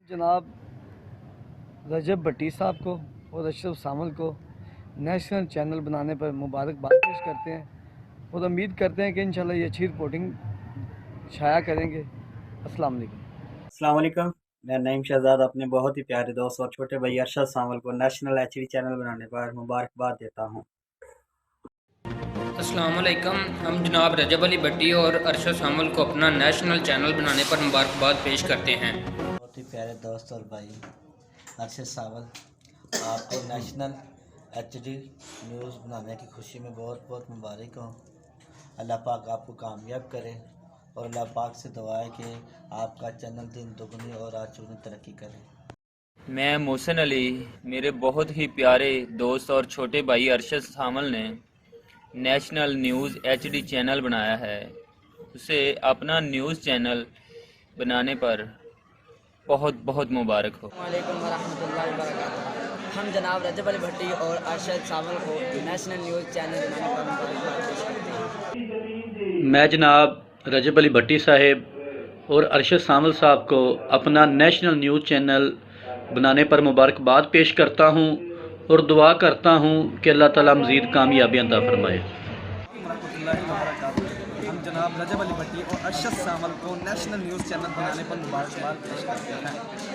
जनाब रजब भट्टी साहब को और अशरफ सामल को नेशनल चैनल बनाने पर मुबारकबाद पेश करते हैं और उम्मीद करते हैं कि इंशाल्लाह ये अच्छी रिपोर्टिंग छाया करेंगे। अस्सलाम वालेकुम। अस्सलाम वालेकुम। मैं नईम शहजाद अपने बहुत ही प्यारे दोस्त और छोटे भाई अरशद सामल को नेशनल एचडी चैनल बनाने पर मुबारकबाद देता हूँ। अस्सलाम वालेकुम। हम जनाब रजब अली भट्टी और अरशद सामल को अपना नेशनल चैनल बनाने पर मुबारकबाद पेश करते हैं। बहुत ही प्यारे दोस्त और भाई अरशद सावल, आपको नेशनल एचडी न्यूज़ बनाने की खुशी में बहुत बहुत मुबारक हो। अल्लाह पाक आपको कामयाब करे और अल्लाह पाक से दुआ है कि आपका चैनल दिन दुगनी और रात चौगुनी तरक्की करे। मैं मोहसिन अली, मेरे बहुत ही प्यारे दोस्त और छोटे भाई अरशद सामल ने नेशनल न्यूज़ एचडी चैनल बनाया है। उसे अपना न्यूज़ चैनल बनाने पर बहुत बहुत मुबारक हो। वालेकुम वरहमतुल्लाहि वबरकातुहू। हम जनाब रजब अली भट्टी और अरशद सामल को नेशनल न्यूज़ चैनल बनाने पर मुबारकबाद पेश करते हैं। मैं जनाब रजब अली भट्टी साहिब और अरशद सामल साहब को अपना नेशनल न्यूज़ चैनल बनाने पर मुबारकबाद पेश करता हूँ और दुआ करता हूँ कि अल्लाह ताला मज़ीद कामयाबी अता फरमाए। हम जनाब रजब अली भट्टी और अरशद सामल को नेशनल न्यूज़ चैनल बनाने पर मुबारकबाद पेश करते हैं।